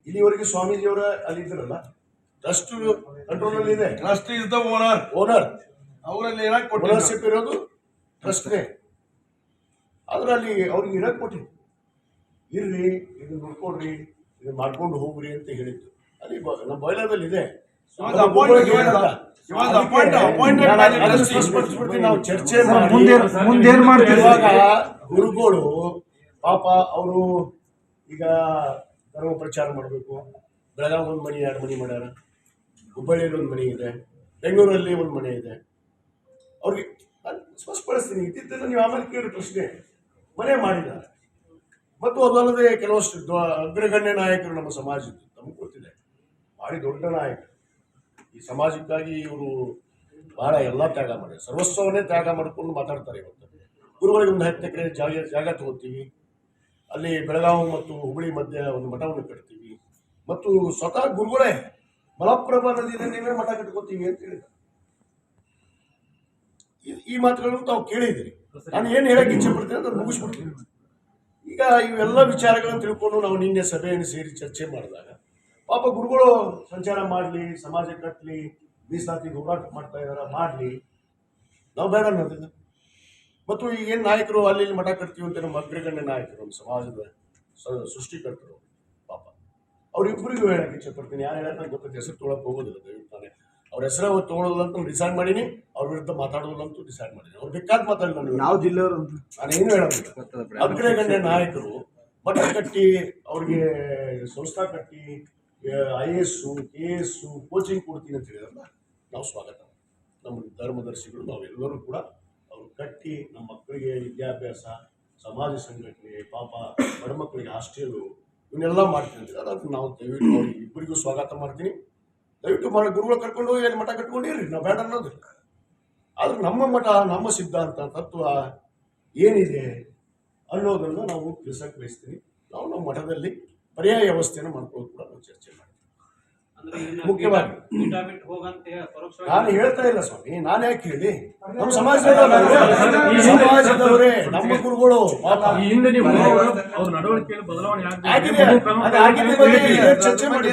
ಇಲ್ಲಿವರೆಗೆ ಸ್ವಾಮೀಜಿಯವರ ಅಲ್ಲಿ ಇದ್ರಲ್ಲ, ಟ್ರಸ್ಟ್ ಕಂಟ್ರೋಲ್ ಅಲ್ಲಿ ಇದೆ. Trust is the owner. ಅವರಲ್ಲಿ ಓನರ್ಶಿಪ್ ಇರೋದು ಟ್ರಸ್ಟ್ನೇ. ಆದ್ರೆ ಅಲ್ಲಿ ಅವ್ರಿಗೆ ಇರಕ್ ಕೊಟ್ಟಿ ಇರ್ರಿ, ಇದನ್ನ ನೋಡ್ಕೊಡ್ರಿ, ಇದನ್ನ ಮಾಡ್ಕೊಂಡು ಹೋಗ್ರಿ ಅಂತ ಹೇಳಿದ್ದು. ಅಲ್ಲಿ ನಮ್ಮ ಬಯಲಾದಲ್ಲಿ ಇದೆ. ನಾವು ಚರ್ಚೆ ಗುರುಗಳು ಪಾಪ ಅವರು ಈಗ ಧರ್ಮ ಪ್ರಚಾರ ಮಾಡಬೇಕು. ಬೆಳಗಾವಿ ಒಂದು ಮನೆ 2 ಮನೆ ಮಾಡ್ಯಾರ, ಹುಬ್ಬಳ್ಳಿಯಲ್ಲಿ ಒಂದು ಮನೆ ಇದೆ, ಬೆಂಗಳೂರಲ್ಲಿ ಒಂದು ಮನೆ ಇದೆ. ಅವ್ರಿಗೆ ಸ್ಪಷ್ಟಪಡಿಸ್ತೀನಿ, ಇದ್ದಿದ್ದನ್ನು ನೀವು ಆಮೇಲೆ ಕೇಳಿ ಪ್ರಶ್ನೆ. ಮನೆ ಮಾಡಿದ್ದಾರೆ ಮತ್ತು ಅದಲ್ಲದೆ ಕೆಲವಷ್ಟು ಅಗ್ರಗಣ್ಯ ನಾಯಕರು ನಮ್ಮ ಸಮಾಜದ್ದು ನಮ್ಗೆ ಗೊತ್ತಿದೆ, ಭಾರಿ ದೊಡ್ಡ ನಾಯಕರು. ಈ ಸಮಾಜಕ್ಕಾಗಿ ಇವರು ಬಹಳ ಎಲ್ಲ ತ್ಯಾಗ ಮಾಡಿ, ಸರ್ವಸ್ವವನ್ನೇ ತ್ಯಾಗ ಮಾಡಿಕೊಂಡು ಮಾತಾಡ್ತಾರೆ. ಇವತ್ತು ಗುರುಗಳಿಗೆ ಒಂದು 10 ಎಕರೆ ಜಾಗ ತಗೋತೀವಿ, ಅಲ್ಲಿ ಬೆಳಗಾವಿ ಮತ್ತು ಹುಬ್ಬಳ್ಳಿ ಮಧ್ಯೆ ಒಂದು ಮಠವನ್ನು ಕಟ್ತೀವಿ, ಮತ್ತು ಸ್ವತಃ ಗುರುಗಳೇ ಮಲಪ್ರಭಾ ನದಿಯಲ್ಲಿ ನೀವೇ ಮಠ ಕಟ್ಕೋತೀವಿ ಅಂತ ಹೇಳಿದ್ದಾರೆ. ಈ ಮಾತುಗಳನ್ನು ತಾವು ಕೇಳಿದಿರಿ. ನಾನು ಏನು ಹೇಳಕ್ಕೆ ಇಚ್ಛೆ ಪಡ್ತೀನಿ ಅಂತ ಮುಗಿಸ್ಬಿಡ್ತೀನಿ. ಈಗ ಇವೆಲ್ಲ ವಿಚಾರಗಳನ್ನು ತಿಳ್ಕೊಂಡು ನಾವು ನಿನ್ನೆ ಸಭೆಯನ್ನು ಸೇರಿ ಚರ್ಚೆ ಮಾಡಿದಾಗ ಪಾಪ ಗುರುಗಳು ಸಂಚಾರ ಮಾಡಲಿ, ಸಮಾಜ ಕಟ್ಟಲಿ, ಮೀಸಲಾತಿಗೆ ಹೋರಾಟ ಮಾಡ್ತಾ ಇದಾರ, ಮಾಡಲಿ, ನಾವು ಬೇಡ ಅನ್ನೋದಿಲ್ಲ. ಮತ್ತು ಈಗೇನು ನಾಯಕರು ಅಲ್ಲಿ ಮಠ ಕಟ್ತೀವಿ ಅಂತ ನಮ್ಮ ಅಗ್ರಗಣ್ಯ ನಾಯಕರು, ನಮ್ಮ ಸಮಾಜದ ಸೃಷ್ಟಿಕರ್ತರು, ಪಾಪ ಅವ್ರಿಬ್ಬರಿಗೂ ಹೇಳಕ್ಕೆ ಇಚ್ಛೆ ಪಡ್ತೀನಿ. ಯಾರು ಹೇಳಕ್ಕೆ ನಂಗೆ ಗೊತ್ತಿದೆ, ಹೆಸರು ತೊಗೊಳಕ್ಕೆ ಹೋಗೋದಿಲ್ಲ. ದಯವಿಟ್ಟು ನಾನೇ ಅವ್ರ ಹೆಸರು ತೊಗೊಳ್ಳೋದಂತೂ ಡಿಸೈಡ್ ಮಾಡೀನಿ, ಅವ್ರ ವಿರುದ್ಧ ಮಾತಾಡೋದಂತೂ ಡಿಸೈಡ್ ಮಾಡೀನಿ. ಅವ್ರು ಬೇಕಾದ ಮಾತಾಡಿ ಯಾವ ಜಿಲ್ಲೆಯವರು ನಾನೇನು ಹೇಳೋದಿಲ್ಲ. ಅಗ್ರಗಣ್ಯ ನಾಯಕರು ಮಠ ಕಟ್ಟಿ, ಅವ್ರಿಗೆ ಸಂಸ್ಥಾ ಕಟ್ಟಿ, IAS, KS ಕೋಚಿಂಗ್ ಕೊಡ್ತೀನಿ ಅಂತ ಹೇಳಿದ್ರಲ್ಲ, ನಾವು ಸ್ವಾಗತ. ನಮ್ಮ ಧರ್ಮದರ್ಶಿಗಳು ನಾವೆಲ್ಲರೂ ಕೂಡ ಅವ್ರು ಕಟ್ಟಿ ನಮ್ಮ ಮಕ್ಕಳಿಗೆ ವಿದ್ಯಾಭ್ಯಾಸ, ಸಮಾಜ ಸಂಘಟನೆ, ಪಾಪ ಬಡ ಮಕ್ಕಳಿಗೆ ಹಾಸ್ಟೆಲು, ಇವನ್ನೆಲ್ಲ ಮಾಡ್ತೀನಿ ಅಂತ. ಅದಕ್ಕೆ ನಾವು ದಯವಿಟ್ಟು ಅವ್ರಿಗೆ ಇಬ್ಬರಿಗೂ ಸ್ವಾಗತ ಮಾಡ್ತೀನಿ. ದಯವಿಟ್ಟು ಗುರುಗಳು ಕರ್ಕೊಂಡು ಏನು ಮಠ ಕಟ್ಕೊಂಡಿರ್ರಿ, ನಾವು ಬೇಡ ಅನ್ನೋದಿಲ್ಲ. ಆದ್ರೆ ನಮ್ಮ ಮಠ, ನಮ್ಮ ಸಿದ್ಧಾಂತ, ತತ್ವ ಏನಿದೆ ಅನ್ನೋದನ್ನು ನಾವು ತಿಳಿಸಕ್ಕೆ ಬಯಸ್ತೀನಿ. ನಾವು ನಮ್ಮ ಮಠದಲ್ಲಿ ಪರ್ಯಾಯ ವ್ಯವಸ್ಥೆಯನ್ನು ಮಾಡ್ಕೊಳ್ಳೋದು ಕೂಡ ನಾವು ಚರ್ಚೆ ಮಾಡ್ತೀವಿ. ಮುಖ್ಯವಾಗಿ ನಾನು ಹೇಳ್ತಾ ಇಲ್ಲ ಸ್ವಾಮಿ, ನಾನು ಯಾಕೆ ಹೇಳಿ, ನಮ್ಮ ಸಮಾಜದವರೇ, ನಮ್ಮ ಗುರುಗಳು ಚರ್ಚೆ ಮಾಡಿ.